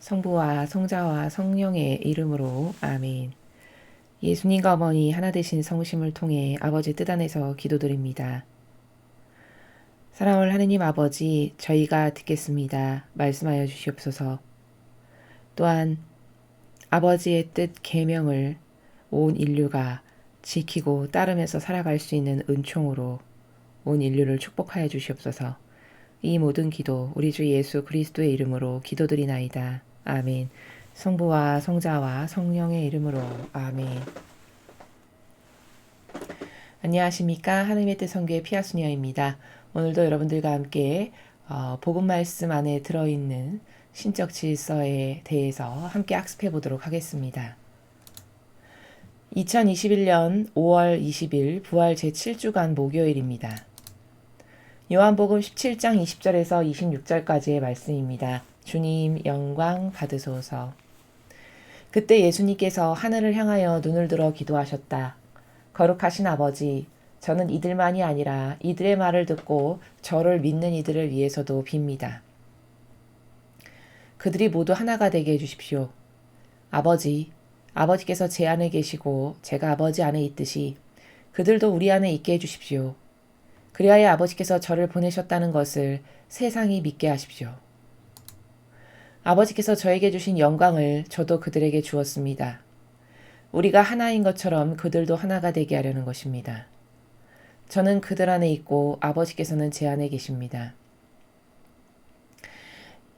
성부와 성자와 성령의 이름으로 아멘. 예수님과 어머니 하나 되신 성심을 통해 아버지 뜻 안에서 기도드립니다. 사랑하는 하느님 아버지, 저희가 듣겠습니다. 말씀하여 주시옵소서. 또한 아버지의 뜻 계명을 온 인류가 지키고 따르면서 살아갈 수 있는 은총으로 온 인류를 축복하여 주시옵소서. 이 모든 기도 우리 주 예수 그리스도의 이름으로 기도드리나이다. 아멘. 성부와 성자와 성령의 이름으로 아멘. 안녕하십니까. 하느님의 뜻 선교의 피아수녀입니다. 오늘도 여러분들과 함께 복음 말씀 안에 들어있는 신적 질서에 대해서 함께 학습해 보도록 하겠습니다. 2021년 5월 20일 부활 제7주간 목요일입니다. 요한복음 17장 20절에서 26절까지의 말씀입니다. 주님 영광 받으소서. 그때 예수님께서 하늘을 향하여 눈을 들어 기도하셨다. 거룩하신 아버지, 저는 이들만이 아니라 이들의 말을 듣고 저를 믿는 이들을 위해서도 빕니다. 그들이 모두 하나가 되게 해주십시오. 아버지께서 제 안에 계시고 제가 아버지 안에 있듯이 그들도 우리 안에 있게 해주십시오. 그리하여 아버지께서 저를 보내셨다는 것을 세상이 믿게 하십시오. 아버지께서 저에게 주신 영광을 저도 그들에게 주었습니다. 우리가 하나인 것처럼 그들도 하나가 되게 하려는 것입니다. 저는 그들 안에 있고 아버지께서는 제 안에 계십니다.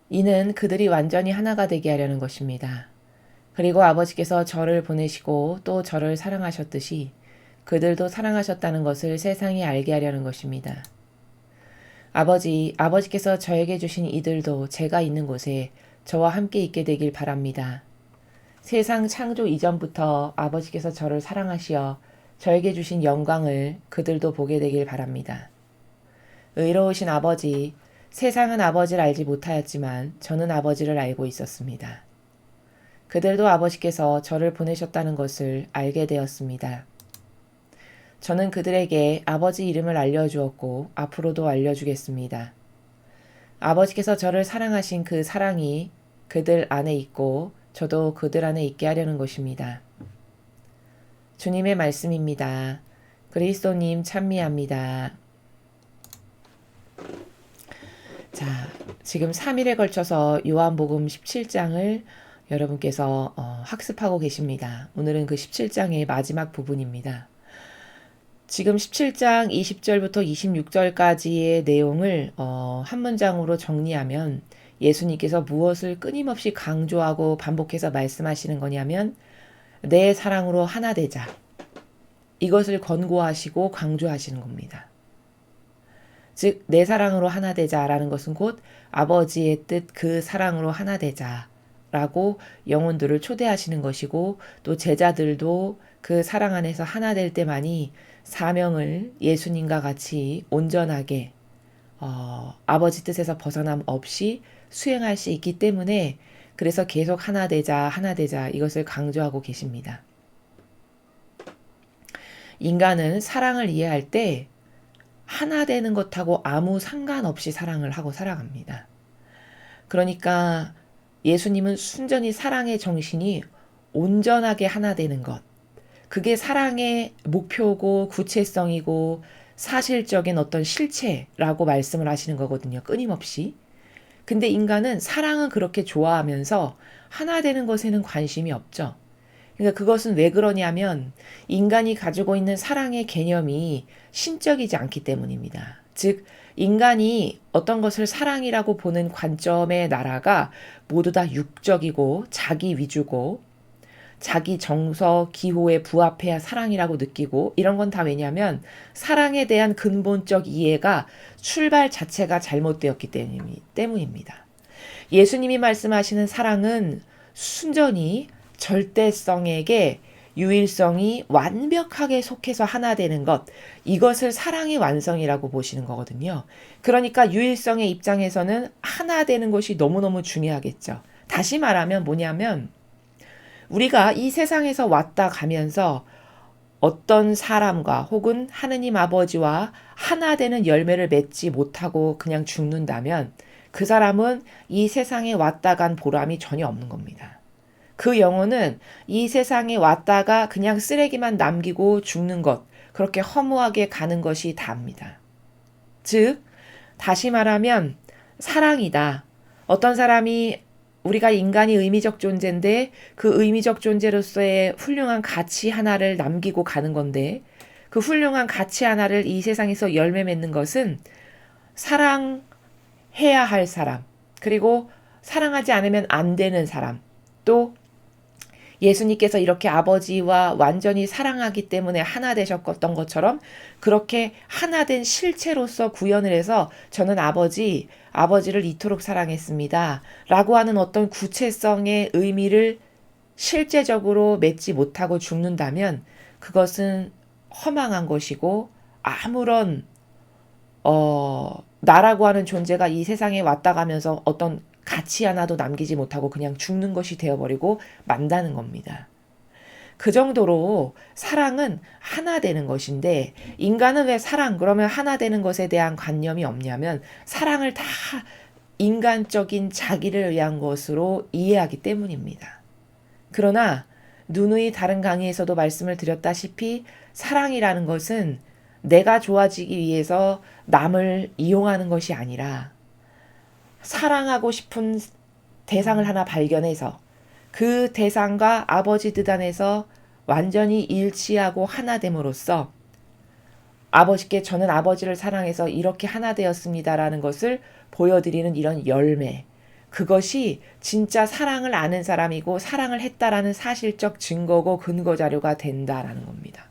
이는 그들이 완전히 하나가 되게 하려는 것입니다. 그리고 아버지께서 저를 보내시고 또 저를 사랑하셨듯이 그들도 사랑하셨다는 것을 세상이 알게 하려는 것입니다. 아버지께서 저에게 주신 이들도 제가 있는 곳에 저와 함께 있게 되길 바랍니다. 세상 창조 이전부터 아버지께서 저를 사랑하시어 저에게 주신 영광을 그들도 보게 되길 바랍니다. 의로우신 아버지, 세상은 아버지를 알지 못하였지만 저는 아버지를 알고 있었습니다. 그들도 아버지께서 저를 보내셨다는 것을 알게 되었습니다. 저는 그들에게 아버지 이름을 알려주었고 앞으로도 알려주겠습니다. 아버지께서 저를 사랑하신 그 사랑이 그들 안에 있고 저도 그들 안에 있게 하려는 것입니다. 주님의 말씀입니다. 그리스도님 찬미합니다. 자, 지금 3일에 걸쳐서 요한복음 17장을 여러분께서 학습하고 계십니다. 오늘은 그 17장의 마지막 부분입니다. 지금 17장 20절부터 26절까지의 내용을 한 문장으로 정리하면 예수님께서 무엇을 끊임없이 강조하고 반복해서 말씀하시는 거냐면 내 사랑으로 하나 되자. 이것을 권고하시고 강조하시는 겁니다. 즉 내 사랑으로 하나 되자라는 것은 곧 아버지의 뜻 그 사랑으로 하나 되자라고 영혼들을 초대하시는 것이고 또 제자들도 그 사랑 안에서 하나 될 때만이 사명을 예수님과 같이 온전하게 아버지 뜻에서 벗어남 없이 수행할 수 있기 때문에 그래서 계속 하나 되자 이것을 강조하고 계십니다. 인간은 사랑을 이해할 때 하나 되는 것하고 아무 상관없이 사랑을 하고 살아갑니다. 그러니까 예수님은 순전히 사랑의 정신이 온전하게 하나 되는 것. 그게 사랑의 목표고 구체성이고 사실적인 어떤 실체라고 말씀을 하시는 거거든요. 끊임없이. 근데 인간은 사랑은 그렇게 좋아하면서 하나 되는 것에는 관심이 없죠. 그러니까 그것은 왜 그러냐면 인간이 가지고 있는 사랑의 개념이 신적이지 않기 때문입니다. 즉 인간이 어떤 것을 사랑이라고 보는 관점의 나라가 모두 다 육적이고 자기 위주고 자기 정서, 기호에 부합해야 사랑이라고 느끼고 이런 건 다 왜냐면 사랑에 대한 근본적 이해가 출발 자체가 잘못되었기 때문입니다. 예수님이 말씀하시는 사랑은 순전히 절대성에게 유일성이 완벽하게 속해서 하나 되는 것, 이것을 사랑의 완성이라고 보시는 거거든요. 그러니까 유일성의 입장에서는 하나 되는 것이 너무너무 중요하겠죠. 다시 말하면 뭐냐면 우리가 이 세상에서 왔다 가면서 어떤 사람과 혹은 하느님 아버지와 하나 되는 열매를 맺지 못하고 그냥 죽는다면 그 사람은 이 세상에 왔다 간 보람이 전혀 없는 겁니다. 그 영혼은 이 세상에 왔다가 그냥 쓰레기만 남기고 죽는 것, 그렇게 허무하게 가는 것이 다입니다. 즉, 다시 말하면 사랑이다. 어떤 사람이 우리가 인간이 의미적 존재인데 그 의미적 존재로서의 훌륭한 가치 하나를 남기고 가는 건데 그 훌륭한 가치 하나를 이 세상에서 열매 맺는 것은 사랑해야 할 사람, 그리고 사랑하지 않으면 안 되는 사람, 또 예수님께서 이렇게 아버지와 완전히 사랑하기 때문에 하나 되셨던 것처럼 그렇게 하나 된 실체로서 구현을 해서 저는 아버지를 이토록 사랑했습니다. 라고 하는 어떤 구체성의 의미를 실제적으로 맺지 못하고 죽는다면 그것은 허망한 것이고 아무런 나라고 하는 존재가 이 세상에 왔다 가면서 어떤 가치 하나도 남기지 못하고 그냥 죽는 것이 되어버리고 만다는 겁니다. 그 정도로 사랑은 하나 되는 것인데 인간은 왜 그러면 하나 되는 것에 대한 관념이 없냐면 사랑을 다 인간적인 자기를 위한 것으로 이해하기 때문입니다. 그러나 누누이 다른 강의에서도 말씀을 드렸다시피 사랑이라는 것은 내가 좋아지기 위해서 남을 이용하는 것이 아니라 사랑하고 싶은 대상을 하나 발견해서 그 대상과 아버지 뜻 안에서 완전히 일치하고 하나 됨으로써 아버지께 저는 아버지를 사랑해서 이렇게 하나 되었습니다라는 것을 보여드리는 이런 열매, 그것이 진짜 사랑을 아는 사람이고 사랑을 했다라는 사실적 증거고 근거 자료가 된다라는 겁니다.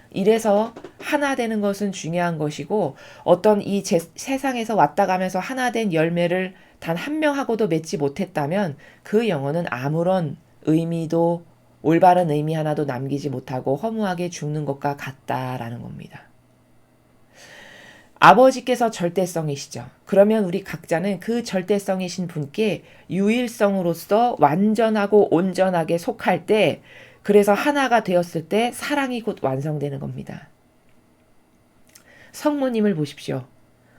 이래서 하나 되는 것은 중요한 것이고 어떤 이 세상에서 왔다 가면서 하나 된 열매를 단 한 명하고도 맺지 못했다면 그 영혼은 아무런 의미도 올바른 의미 하나도 남기지 못하고 허무하게 죽는 것과 같다라는 겁니다. 아버지께서 절대성이시죠. 그러면 우리 각자는 그 절대성이신 분께 유일성으로서 완전하고 온전하게 속할 때 그래서 하나가 되었을 때 사랑이 곧 완성되는 겁니다. 성모님을 보십시오.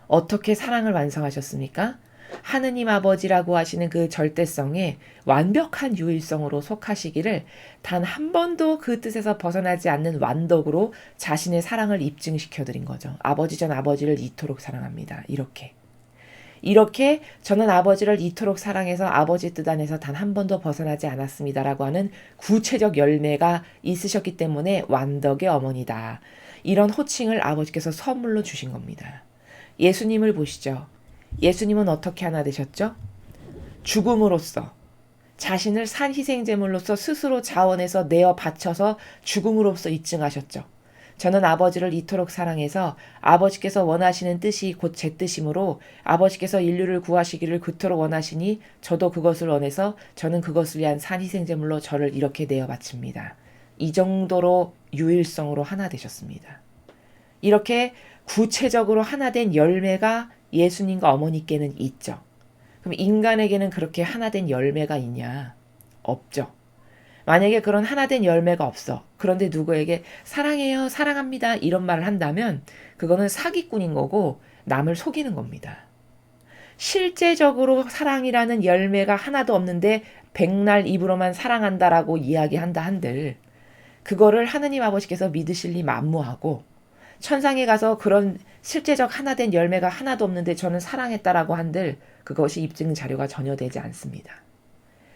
어떻게 사랑을 완성하셨습니까? 하느님 아버지라고 하시는 그 절대성에 완벽한 유일성으로 속하시기를 단 한 번도 그 뜻에서 벗어나지 않는 완덕으로 자신의 사랑을 입증시켜 드린 거죠. 아버지 전 아버지를 이토록 사랑합니다. 이렇게 저는 아버지를 이토록 사랑해서 아버지 뜻 안에서 단 한 번도 벗어나지 않았습니다라고 하는 구체적 열매가 있으셨기 때문에 완덕의 어머니다. 이런 호칭을 아버지께서 선물로 주신 겁니다. 예수님을 보시죠. 예수님은 어떻게 하나 되셨죠? 죽음으로써 자신을 산희생제물로서 스스로 자원해서 내어 바쳐서 죽음으로써 입증하셨죠. 저는 아버지를 이토록 사랑해서 아버지께서 원하시는 뜻이 곧 제 뜻이므로 아버지께서 인류를 구하시기를 그토록 원하시니 저도 그것을 원해서 저는 그것을 위한 산희생제물로 저를 이렇게 내어 바칩니다. 이 정도로 유일성으로 하나 되셨습니다. 이렇게 구체적으로 하나 된 열매가 예수님과 어머니께는 있죠. 그럼 인간에게는 그렇게 하나 된 열매가 있냐? 없죠. 만약에 그런 하나된 열매가 없어. 그런데 누구에게 사랑해요, 사랑합니다 이런 말을 한다면 그거는 사기꾼인 거고 남을 속이는 겁니다. 실제적으로 사랑이라는 열매가 하나도 없는데 백날 입으로만 사랑한다라고 이야기한다 한들 그거를 하느님 아버지께서 믿으실 리 만무하고 천상에 가서 그런 실제적 하나된 열매가 하나도 없는데 저는 사랑했다라고 한들 그것이 입증 자료가 전혀 되지 않습니다.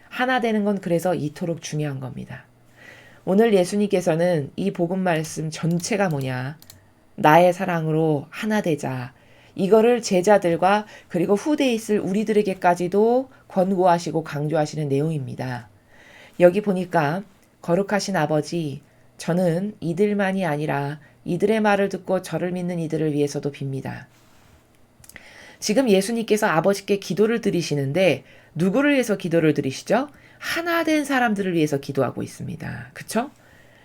하나 되는 건 그래서 이토록 중요한 겁니다. 오늘 예수님께서는 이 복음 말씀 전체가 뭐냐? 나의 사랑으로 하나 되자. 이거를 제자들과 그리고 후대에 있을 우리들에게까지도 권고하시고 강조하시는 내용입니다. 여기 보니까 거룩하신 아버지, 저는 이들만이 아니라 이들의 말을 듣고 저를 믿는 이들을 위해서도 빕니다. 지금 예수님께서 아버지께 기도를 드리시는데 누구를 위해서 기도를 드리시죠? 하나 된 사람들을 위해서 기도하고 있습니다. 그쵸?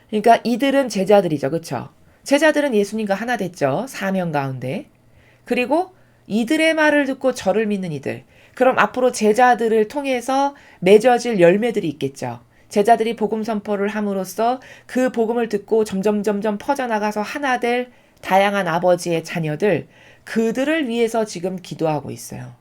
그러니까 이들은 제자들이죠. 그쵸? 제자들은 예수님과 하나 됐죠. 사명 가운데. 그리고 이들의 말을 듣고 저를 믿는 이들. 그럼 앞으로 제자들을 통해서 맺어질 열매들이 있겠죠. 제자들이 복음 선포를 함으로써 그 복음을 듣고 점점 퍼져나가서 하나 될 다양한 아버지의 자녀들, 그들을 위해서 지금 기도하고 있어요.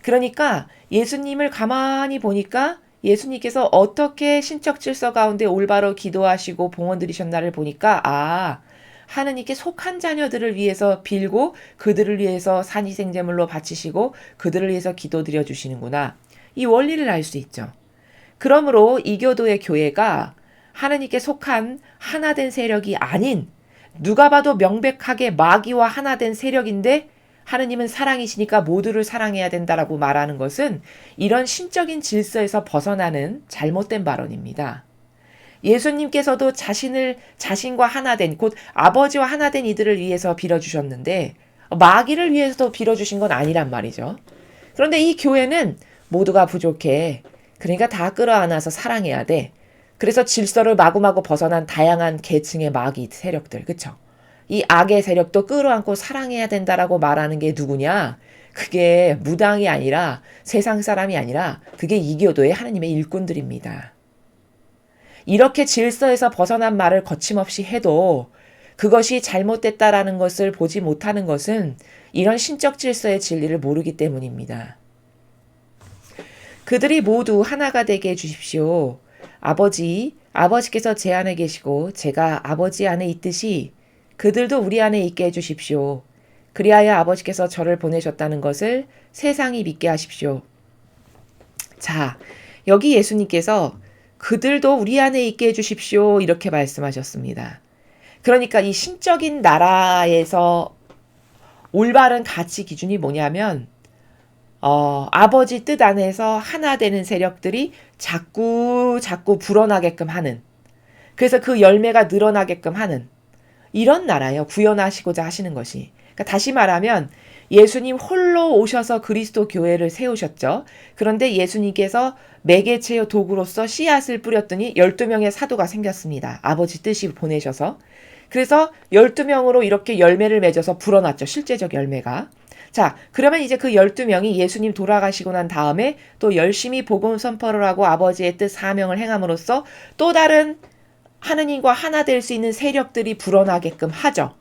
그러니까 예수님을 가만히 보니까 예수님께서 어떻게 신적 질서 가운데 올바로 기도하시고 봉헌 드리셨나를 보니까 하느님께 속한 자녀들을 위해서 빌고 그들을 위해서 산이생제물로 바치시고 그들을 위해서 기도드려 주시는구나. 이 원리를 알 수 있죠. 그러므로 이교도의 교회가 하느님께 속한 하나된 세력이 아닌 누가 봐도 명백하게 마귀와 하나된 세력인데 하느님은 사랑이시니까 모두를 사랑해야 된다라고 말하는 것은 이런 신적인 질서에서 벗어나는 잘못된 발언입니다. 예수님께서도 자신과 하나된 곧 아버지와 하나된 이들을 위해서 빌어주셨는데 마귀를 위해서도 빌어주신 건 아니란 말이죠. 그런데 이 교회는 모두가 부족해. 그러니까 다 끌어안아서 사랑해야 돼. 그래서 질서를 마구마구 벗어난 다양한 계층의 마귀 세력들, 그쵸? 이 악의 세력도 끌어안고 사랑해야 된다라고 말하는 게 누구냐? 그게 무당이 아니라 세상 사람이 아니라 그게 이교도의 하나님의 일꾼들입니다. 이렇게 질서에서 벗어난 말을 거침없이 해도 그것이 잘못됐다라는 것을 보지 못하는 것은 이런 신적 질서의 진리를 모르기 때문입니다. 그들이 모두 하나가 되게 해주십시오. 아버지께서 제 안에 계시고 제가 아버지 안에 있듯이 그들도 우리 안에 있게 해주십시오. 그리하여 아버지께서 저를 보내셨다는 것을 세상이 믿게 하십시오. 자, 여기 예수님께서 그들도 우리 안에 있게 해주십시오. 이렇게 말씀하셨습니다. 그러니까 이 신적인 나라에서 올바른 가치 기준이 뭐냐면 아버지 뜻 안에서 하나 되는 세력들이 자꾸 불어나게끔 하는, 그래서 그 열매가 늘어나게끔 하는 이런 나라예요. 구현하시고자 하시는 것이. 그러니까 다시 말하면 예수님 홀로 오셔서 그리스도 교회를 세우셨죠. 그런데 예수님께서 매개체의 도구로서 씨앗을 뿌렸더니 12명의 사도가 생겼습니다. 아버지 뜻이 보내셔서. 그래서 12명으로 이렇게 열매를 맺어서 불어났죠. 실제적 열매가. 자, 그러면 이제 그 12명이 예수님 돌아가시고 난 다음에 또 열심히 복음 선포를 하고 아버지의 뜻 사명을 행함으로써 또 다른 하느님과 하나 될 수 있는 세력들이 불어나게끔 하죠.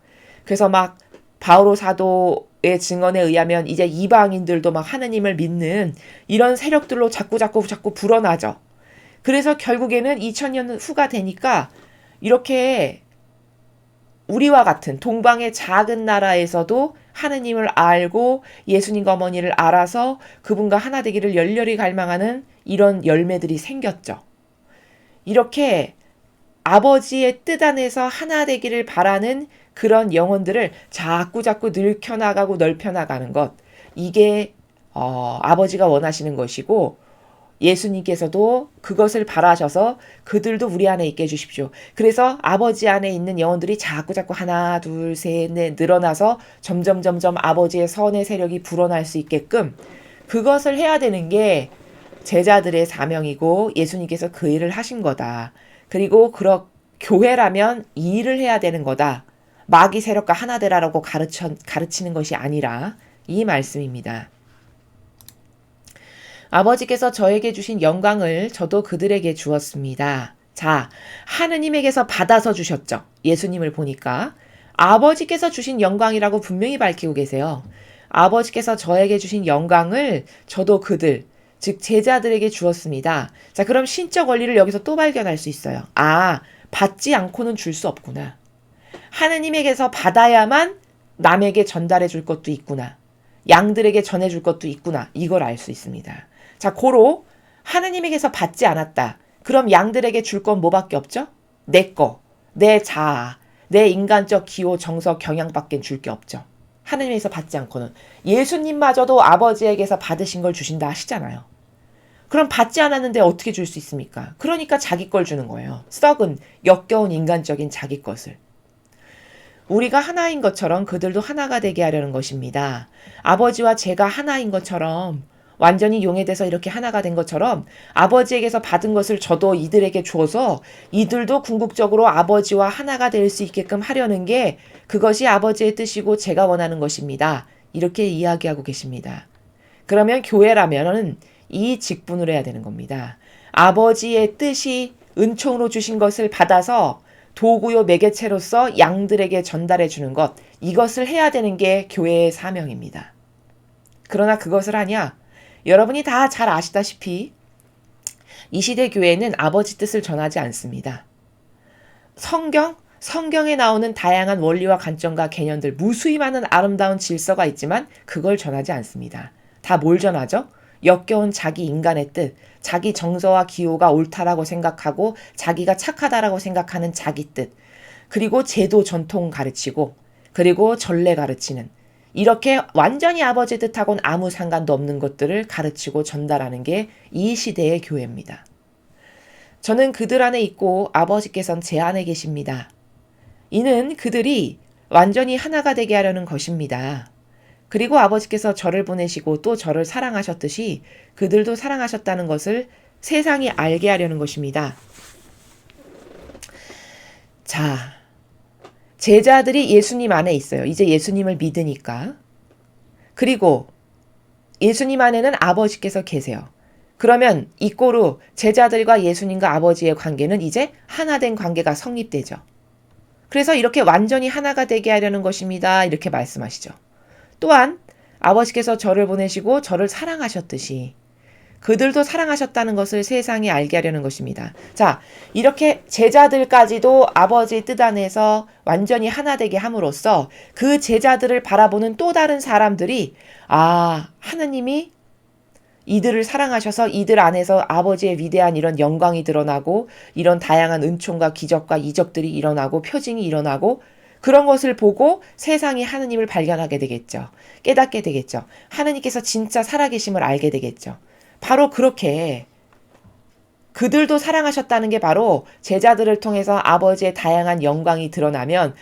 그래서 막 바오로 사도의 증언에 의하면 이제 이방인들도 막 하느님을 믿는 이런 세력들로 자꾸 불어나죠. 그래서 결국에는 2000년 후가 되니까 이렇게 우리와 같은 동방의 작은 나라에서도 하느님을 알고 예수님과 어머니를 알아서 그분과 하나 되기를 열렬히 갈망하는 이런 열매들이 생겼죠. 이렇게 아버지의 뜻 안에서 하나 되기를 바라는 그런 영혼들을 자꾸 늙혀나가고 넓혀나가는 것, 이게 아버지가 원하시는 것이고 예수님께서도 그것을 바라셔서 그들도 우리 안에 있게 해주십시오. 그래서 아버지 안에 있는 영혼들이 자꾸 하나 둘 셋 넷 늘어나서 점점 아버지의 선의 세력이 불어날 수 있게끔 그것을 해야 되는 게 제자들의 사명이고 예수님께서 그 일을 하신 거다. 그리고 교회라면 이 일을 해야 되는 거다. 마귀 세력과 하나 되라라고 가르치는 것이 아니라 이 말씀입니다. 아버지께서 저에게 주신 영광을 저도 그들에게 주었습니다. 자, 하느님에게서 받아서 주셨죠. 예수님을 보니까. 아버지께서 주신 영광이라고 분명히 밝히고 계세요. 아버지께서 저에게 주신 영광을 저도 그들, 즉 제자들에게 주었습니다. 자, 그럼 신적 원리를 여기서 또 발견할 수 있어요. 받지 않고는 줄 수 없구나. 하느님에게서 받아야만 남에게 전달해 줄 것도 있구나. 양들에게 전해 줄 것도 있구나. 이걸 알 수 있습니다. 자, 고로 하느님에게서 받지 않았다. 그럼 양들에게 줄 건 뭐밖에 없죠? 내 거, 내 자아, 내 인간적 기호, 정서, 경향밖에 줄 게 없죠. 하느님에게서 받지 않고는. 예수님마저도 아버지에게서 받으신 걸 주신다 하시잖아요. 그럼 받지 않았는데 어떻게 줄 수 있습니까? 그러니까 자기 걸 주는 거예요. 썩은, 역겨운 인간적인 자기 것을. 우리가 하나인 것처럼 그들도 하나가 되게 하려는 것입니다. 아버지와 제가 하나인 것처럼, 완전히 용해돼서 이렇게 하나가 된 것처럼 아버지에게서 받은 것을 저도 이들에게 주어서 이들도 궁극적으로 아버지와 하나가 될 수 있게끔 하려는 게 그것이 아버지의 뜻이고 제가 원하는 것입니다. 이렇게 이야기하고 계십니다. 그러면 교회라면은 이 직분을 해야 되는 겁니다. 아버지의 뜻이 은총으로 주신 것을 받아서 도구요 매개체로서 양들에게 전달해 주는 것, 이것을 해야 되는 게 교회의 사명입니다. 그러나 그것을 하냐? 여러분이 다 잘 아시다시피 이 시대 교회는 아버지 뜻을 전하지 않습니다. 성경에 나오는 다양한 원리와 관점과 개념들, 무수히 많은 아름다운 질서가 있지만 그걸 전하지 않습니다. 다 뭘 전하죠? 역겨운 자기 인간의 뜻, 자기 정서와 기호가 옳다라고 생각하고 자기가 착하다라고 생각하는 자기 뜻, 그리고 제도 전통 가르치고 그리고 전례 가르치는, 이렇게 완전히 아버지 뜻하고는 아무 상관도 없는 것들을 가르치고 전달하는 게 이 시대의 교회입니다. 저는 그들 안에 있고 아버지께서는 제 안에 계십니다. 이는 그들이 완전히 하나가 되게 하려는 것입니다. 그리고 아버지께서 저를 보내시고 또 저를 사랑하셨듯이 그들도 사랑하셨다는 것을 세상이 알게 하려는 것입니다. 자, 제자들이 예수님 안에 있어요. 이제 예수님을 믿으니까. 그리고 예수님 안에는 아버지께서 계세요. 그러면 이꼬로 제자들과 예수님과 아버지의 관계는 이제 하나된 관계가 성립되죠. 그래서 이렇게 완전히 하나가 되게 하려는 것입니다. 이렇게 말씀하시죠. 또한 아버지께서 저를 보내시고 저를 사랑하셨듯이 그들도 사랑하셨다는 것을 세상에 알게 하려는 것입니다. 자, 이렇게 제자들까지도 아버지의 뜻 안에서 완전히 하나 되게 함으로써 그 제자들을 바라보는 또 다른 사람들이 하나님이 이들을 사랑하셔서 이들 안에서 아버지의 위대한 이런 영광이 드러나고 이런 다양한 은총과 기적과 이적들이 일어나고 표징이 일어나고 그런 것을 보고 세상이 하느님을 발견하게 되겠죠. 깨닫게 되겠죠. 하느님께서 진짜 살아계심을 알게 되겠죠. 바로 그렇게 그들도 사랑하셨다는 게 바로 제자들을 통해서 아버지의 다양한 영광이 드러나면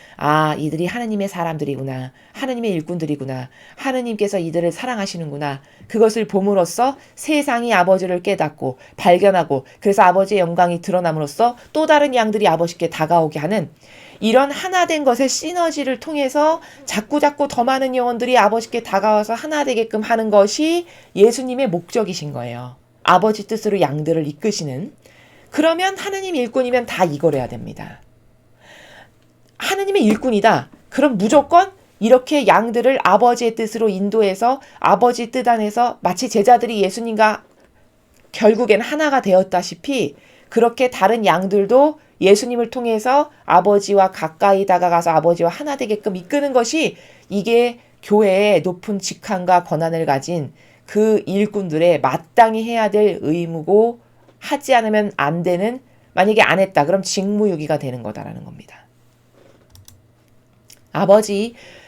이들이 하느님의 사람들이구나. 하느님의 일꾼들이구나. 하느님께서 이들을 사랑하시는구나. 그것을 봄으로써 세상이 아버지를 깨닫고 발견하고 그래서 아버지의 영광이 드러남으로써 또 다른 양들이 아버지께 다가오게 하는 이런 하나된 것의 시너지를 통해서 자꾸자꾸 더 많은 영혼들이 아버지께 다가와서 하나 되게끔 하는 것이 예수님의 목적이신 거예요. 아버지 뜻으로 양들을 이끄시는. 그러면 하느님 일꾼이면 다 이걸 해야 됩니다. 하느님의 일꾼이다. 그럼 무조건 이렇게 양들을 아버지의 뜻으로 인도해서 아버지 뜻 안에서 마치 제자들이 예수님과 결국엔 하나가 되었다시피 그렇게 다른 양들도 예수님을 통해서 아버지와 가까이 다가가서 아버지와 하나 되게끔 이끄는 것이 이게 교회의 높은 직함과 권한을 가진 그 일꾼들의 마땅히 해야 될 의무고 하지 않으면 안 되는, 만약에 안 했다 그럼 직무유기가 되는 거다라는 겁니다.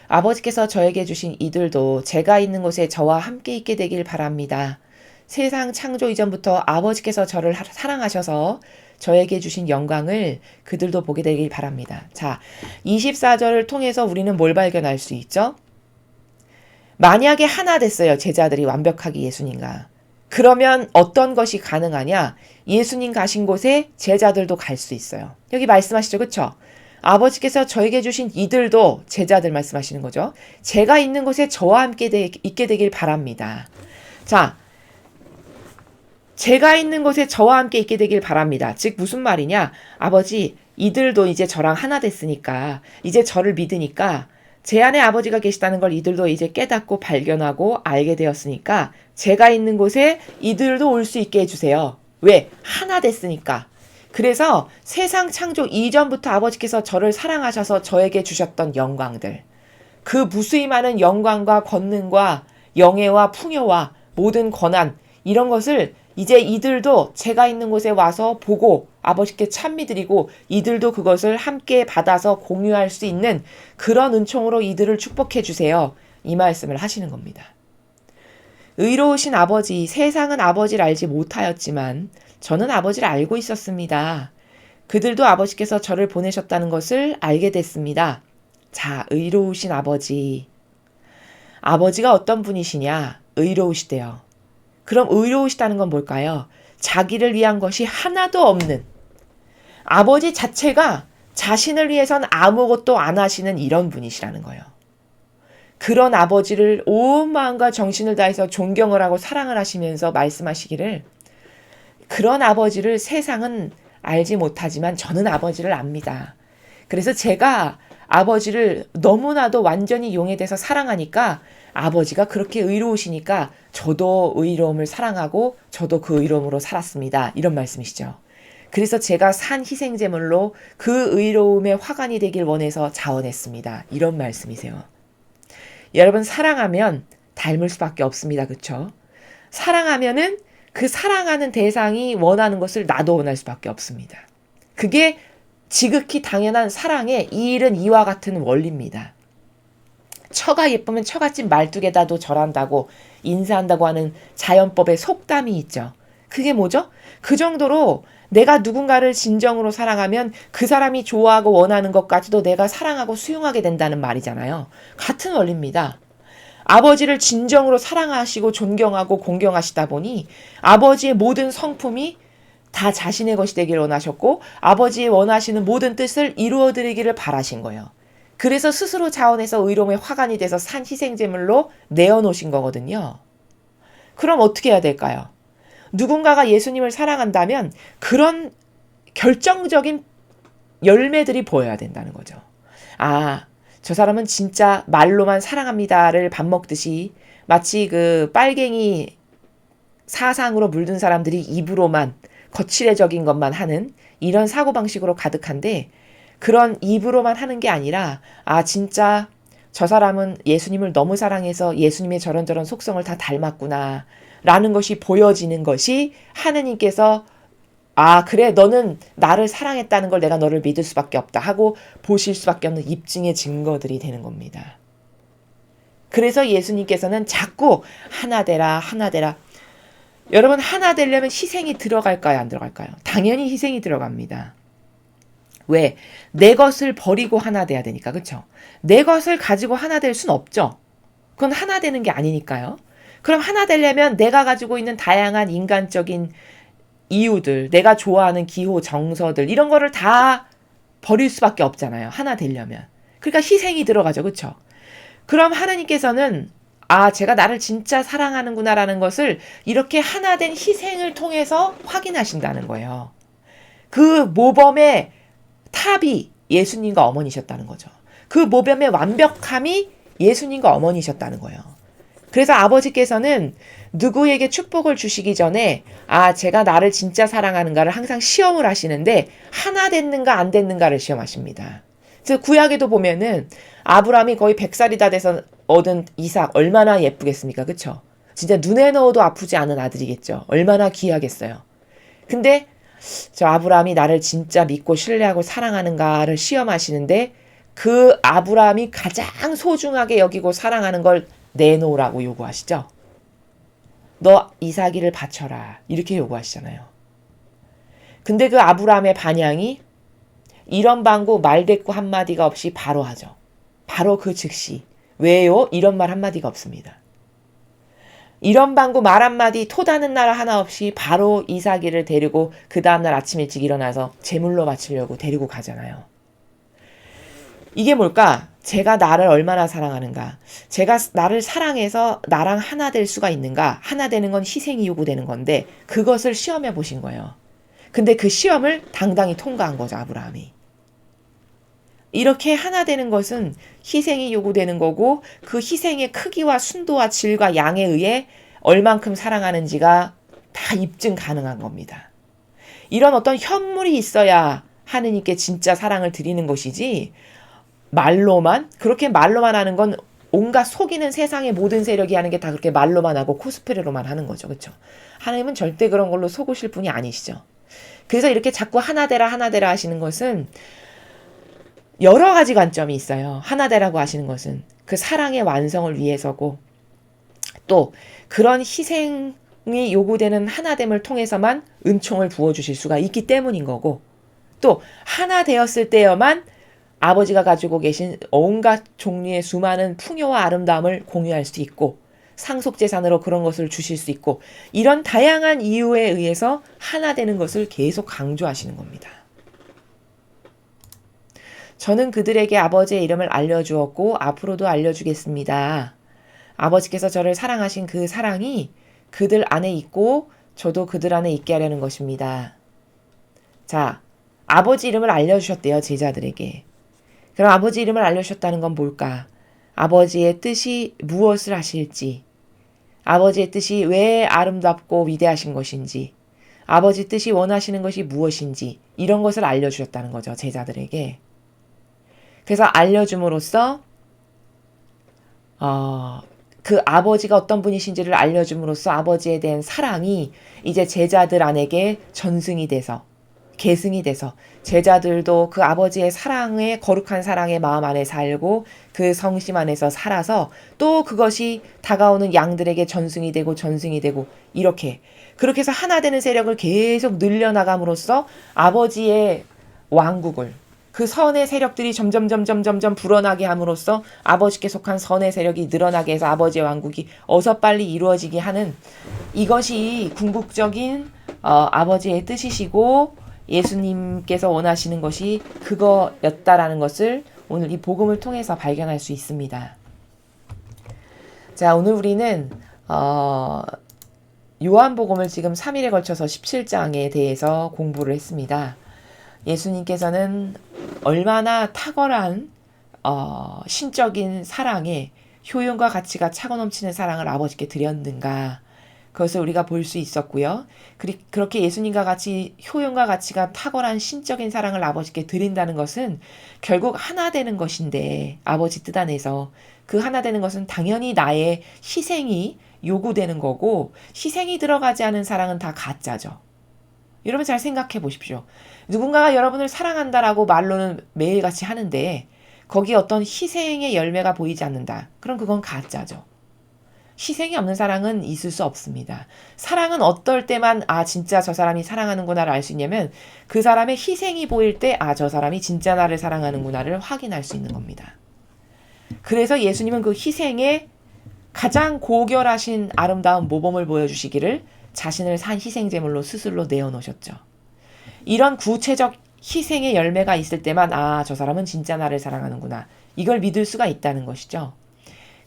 아버지께서 저에게 주신 이들도 제가 있는 곳에 저와 함께 있게 되길 바랍니다. 세상 창조 이전부터 아버지께서 저를 사랑하셔서 저에게 주신 영광을 그들도 보게 되길 바랍니다. 자, 24절을 통해서 우리는 뭘 발견할 수 있죠? 만약에 하나 됐어요. 제자들이 완벽하게 예수님과. 그러면 어떤 것이 가능하냐? 예수님 가신 곳에 제자들도 갈 수 있어요. 여기 말씀하시죠. 그렇죠? 아버지께서 저에게 주신 이들도 제자들 말씀하시는 거죠. 제가 있는 곳에 저와 함께 있게 되길 바랍니다. 자, 제가 있는 곳에 저와 함께 있게 되길 바랍니다. 즉 무슨 말이냐? 아버지, 이들도 이제 저랑 하나 됐으니까 이제 저를 믿으니까 제 안에 아버지가 계시다는 걸 이들도 이제 깨닫고 발견하고 알게 되었으니까 제가 있는 곳에 이들도 올 수 있게 해주세요. 왜? 하나 됐으니까. 그래서 세상 창조 이전부터 아버지께서 저를 사랑하셔서 저에게 주셨던 영광들, 그 무수히 많은 영광과 권능과 영예와 풍요와 모든 권한, 이런 것을 이제 이들도 제가 있는 곳에 와서 보고 아버지께 찬미드리고 이들도 그것을 함께 받아서 공유할 수 있는 그런 은총으로 이들을 축복해 주세요. 이 말씀을 하시는 겁니다. 의로우신 아버지, 세상은 아버지를 알지 못하였지만 저는 아버지를 알고 있었습니다. 그들도 아버지께서 저를 보내셨다는 것을 알게 됐습니다. 자, 의로우신 아버지. 아버지가 어떤 분이시냐? 의로우시대요. 그럼 의로우시다는 건 뭘까요? 자기를 위한 것이 하나도 없는, 아버지 자체가 자신을 위해선 아무것도 안 하시는 이런 분이시라는 거예요. 그런 아버지를 온 마음과 정신을 다해서 존경을 하고 사랑을 하시면서 말씀하시기를, 그런 아버지를 세상은 알지 못하지만 저는 아버지를 압니다. 그래서 제가 아버지를 너무나도 완전히 용에 대해서 사랑하니까 아버지가 그렇게 의로우시니까 저도 의로움을 사랑하고 저도 그 의로움으로 살았습니다. 이런 말씀이시죠. 그래서 제가 산 희생제물로 그 의로움의 화관이 되길 원해서 자원했습니다. 이런 말씀이세요. 여러분, 사랑하면 닮을 수밖에 없습니다. 그렇죠? 사랑하면은 그 사랑하는 대상이 원하는 것을 나도 원할 수밖에 없습니다. 그게 지극히 당연한 사랑의 이 일은 이와 같은 원리입니다. 처가 예쁘면 처갓집 말뚝에다도 절한다고 인사한다고 하는 자연법의 속담이 있죠. 그게 뭐죠? 그 정도로 내가 누군가를 진정으로 사랑하면 그 사람이 좋아하고 원하는 것까지도 내가 사랑하고 수용하게 된다는 말이잖아요. 같은 원리입니다. 아버지를 진정으로 사랑하시고 존경하고 공경하시다 보니 아버지의 모든 성품이 다 자신의 것이 되기를 원하셨고 아버지의 원하시는 모든 뜻을 이루어드리기를 바라신 거예요. 그래서 스스로 자원해서 의로움의 화관이 돼서 산 희생제물로 내어놓으신 거거든요. 그럼 어떻게 해야 될까요? 누군가가 예수님을 사랑한다면 그런 결정적인 열매들이 보여야 된다는 거죠. 아, 저 사람은 진짜 말로만 사랑합니다를 밥 먹듯이 마치 그 빨갱이 사상으로 물든 사람들이 입으로만 거칠애적인 것만 하는 이런 사고방식으로 가득한데 그런 입으로만 하는 게 아니라 아 진짜 저 사람은 예수님을 너무 사랑해서 예수님의 저런저런 속성을 다 닮았구나 라는 것이 보여지는 것이 하느님께서 아 그래 너는 나를 사랑했다는 걸 내가 너를 믿을 수밖에 없다 하고 보실 수밖에 없는 입증의 증거들이 되는 겁니다. 그래서 예수님께서는 자꾸 하나 되라 하나 되라. 여러분 하나 되려면 희생이 들어갈까요 안 들어갈까요? 당연히 희생이 들어갑니다. 왜? 내 것을 버리고 하나 돼야 되니까 그렇죠? 내 것을 가지고 하나 될 순 없죠. 그건 하나 되는 게 아니니까요. 그럼 하나 되려면 내가 가지고 있는 다양한 인간적인 이유들, 내가 좋아하는 기호, 정서들 이런 거를 다 버릴 수밖에 없잖아요. 하나 되려면. 그러니까 희생이 들어가죠. 그렇죠? 그럼 하나님께서는 아 제가 나를 진짜 사랑하는구나라는 것을 이렇게 하나 된 희생을 통해서 확인하신다는 거예요. 그 모범의 탑이 예수님과 어머니셨다는 거죠. 그 모범의 완벽함이 예수님과 어머니셨다는 거예요. 그래서 아버지께서는 누구에게 축복을 주시기 전에 아 제가 나를 진짜 사랑하는가를 항상 시험을 하시는데 하나 됐는가 안 됐는가를 시험하십니다. 그래서 구약에도 보면은 아브라함이 거의 100살이 다 돼서 얻은 이삭 얼마나 예쁘겠습니까? 그쵸? 진짜 눈에 넣어도 아프지 않은 아들이겠죠. 얼마나 귀하겠어요. 근데 저 아브라함이 나를 진짜 믿고 신뢰하고 사랑하는가를 시험하시는데 그 아브라함이 가장 소중하게 여기고 사랑하는 걸 내놓으라고 요구하시죠. 너 이삭이를 바쳐라 이렇게 요구하시잖아요. 근데 그 아브라함의 반향이 이런 방구 말대꾸 한마디가 없이 바로 하죠. 바로 그 즉시. 왜요? 이런 말 한마디가 없습니다. 이런 방구 말 한마디 토다는 날 하나 없이 바로 이삭이를 데리고 그 다음날 아침 일찍 일어나서 제물로 바치려고 데리고 가잖아요. 이게 뭘까? 제가 나를 얼마나 사랑하는가? 제가 나를 사랑해서 나랑 하나 될 수가 있는가? 하나 되는 건 희생이 요구되는 건데 그것을 시험해 보신 거예요. 근데 그 시험을 당당히 통과한 거죠. 아브라함이. 이렇게 하나 되는 것은 희생이 요구되는 거고 그 희생의 크기와 순도와 질과 양에 의해 얼만큼 사랑하는지가 다 입증 가능한 겁니다. 이런 어떤 현물이 있어야 하느님께 진짜 사랑을 드리는 것이지 말로만 그렇게 말로만 하는 건 온갖 속이는 세상의 모든 세력이 하는 게 다 그렇게 말로만 하고 코스프레로만 하는 거죠. 그렇죠? 하나님은 절대 그런 걸로 속으실 분이 아니시죠. 그래서 이렇게 자꾸 하나 되라 하시는 것은 여러 가지 관점이 있어요. 하나 되라고 하시는 것은 그 사랑의 완성을 위해서고 또 그런 희생이 요구되는 하나됨을 통해서만 은총을 부어주실 수가 있기 때문인 거고 또 하나 되었을 때여만 아버지가 가지고 계신 온갖 종류의 수많은 풍요와 아름다움을 공유할 수 있고 상속재산으로 그런 것을 주실 수 있고 이런 다양한 이유에 의해서 하나 되는 것을 계속 강조하시는 겁니다. 저는 그들에게 아버지의 이름을 알려주었고 앞으로도 알려주겠습니다. 아버지께서 저를 사랑하신 그 사랑이 그들 안에 있고 저도 그들 안에 있게 하려는 것입니다. 자, 아버지 이름을 알려주셨대요. 제자들에게. 그럼 아버지 이름을 알려주셨다는 건 뭘까? 아버지의 뜻이 무엇을 하실지, 아버지의 뜻이 왜 아름답고 위대하신 것인지, 아버지 뜻이 원하시는 것이 무엇인지 이런 것을 알려주셨다는 거죠. 제자들에게. 그래서 알려줌으로써 그 아버지가 어떤 분이신지를 알려줌으로써 아버지에 대한 사랑이 이제 제자들 안에게 전승이 돼서 계승이 돼서 제자들도 그 아버지의 사랑의 거룩한 사랑의 마음 안에 살고 그 성심 안에서 살아서 또 그것이 다가오는 양들에게 전승이 되고 이렇게 그렇게 해서 하나 되는 세력을 계속 늘려나감으로써 아버지의 왕국을 그 선의 세력들이 점점 불어나게 함으로써 아버지께 속한 선의 세력이 늘어나게 해서 아버지의 왕국이 어서 빨리 이루어지게 하는 이것이 궁극적인 아버지의 뜻이시고 예수님께서 원하시는 것이 그거였다라는 것을 오늘 이 복음을 통해서 발견할 수 있습니다. 자, 오늘 우리는 요한복음을 지금 3일에 걸쳐서 17장에 대해서 공부를 했습니다. 예수님께서는 얼마나 탁월한 신적인 사랑에 효용과 가치가 차고 넘치는 사랑을 아버지께 드렸는가 그것을 우리가 볼 수 있었고요. 그렇게 예수님과 같이 효용과 가치가 탁월한 신적인 사랑을 아버지께 드린다는 것은 결국 하나 되는 것인데 아버지 뜻 안에서 그 하나 되는 것은 당연히 나의 희생이 요구되는 거고 희생이 들어가지 않은 사랑은 다 가짜죠. 여러분 잘 생각해 보십시오. 누군가가 여러분을 사랑한다라고 말로는 매일같이 하는데 거기에 어떤 희생의 열매가 보이지 않는다. 그럼 그건 가짜죠. 희생이 없는 사랑은 있을 수 없습니다. 사랑은 어떨 때만 진짜 저 사람이 사랑하는구나를 알 수 있냐면 그 사람의 희생이 보일 때 저 사람이 진짜 나를 사랑하는구나를 확인할 수 있는 겁니다. 그래서 예수님은 그 희생에 가장 고결하신 아름다운 모범을 보여주시기를 자신을 산 희생제물로 스스로 내어놓으셨죠. 이런 구체적 희생의 열매가 있을 때만 저 사람은 진짜 나를 사랑하는구나. 이걸 믿을 수가 있다는 것이죠.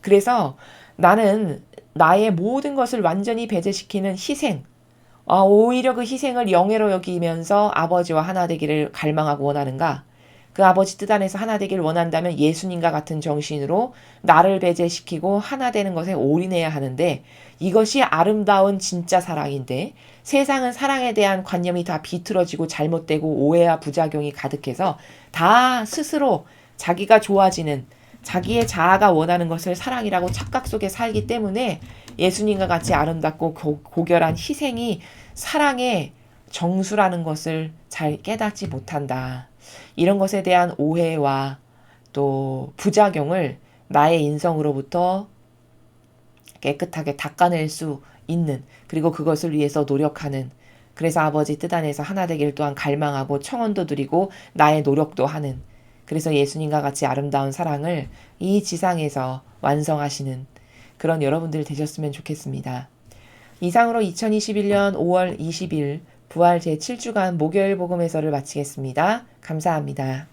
그래서 나는 나의 모든 것을 완전히 배제시키는 희생, 오히려 그 희생을 영예로 여기면서 아버지와 하나 되기를 갈망하고 원하는가? 그 아버지 뜻 안에서 하나 되기를 원한다면 예수님과 같은 정신으로 나를 배제시키고 하나 되는 것에 올인해야 하는데 이것이 아름다운 진짜 사랑인데 세상은 사랑에 대한 관념이 다 비틀어지고 잘못되고 오해와 부작용이 가득해서 다 스스로 자기가 좋아지는 자기의 자아가 원하는 것을 사랑이라고 착각 속에 살기 때문에 예수님과 같이 아름답고 고결한 희생이 사랑의 정수라는 것을 잘 깨닫지 못한다. 이런 것에 대한 오해와 또 부작용을 나의 인성으로부터 깨끗하게 닦아낼 수 있는 그리고 그것을 위해서 노력하는 그래서 아버지 뜻 안에서 하나 되기를 또한 갈망하고 청원도 드리고 나의 노력도 하는 그래서 예수님과 같이 아름다운 사랑을 이 지상에서 완성하시는 그런 여러분들 되셨으면 좋겠습니다. 이상으로 2021년 5월 20일 부활 제7주간 목요일 복음 해설을 마치겠습니다. 감사합니다.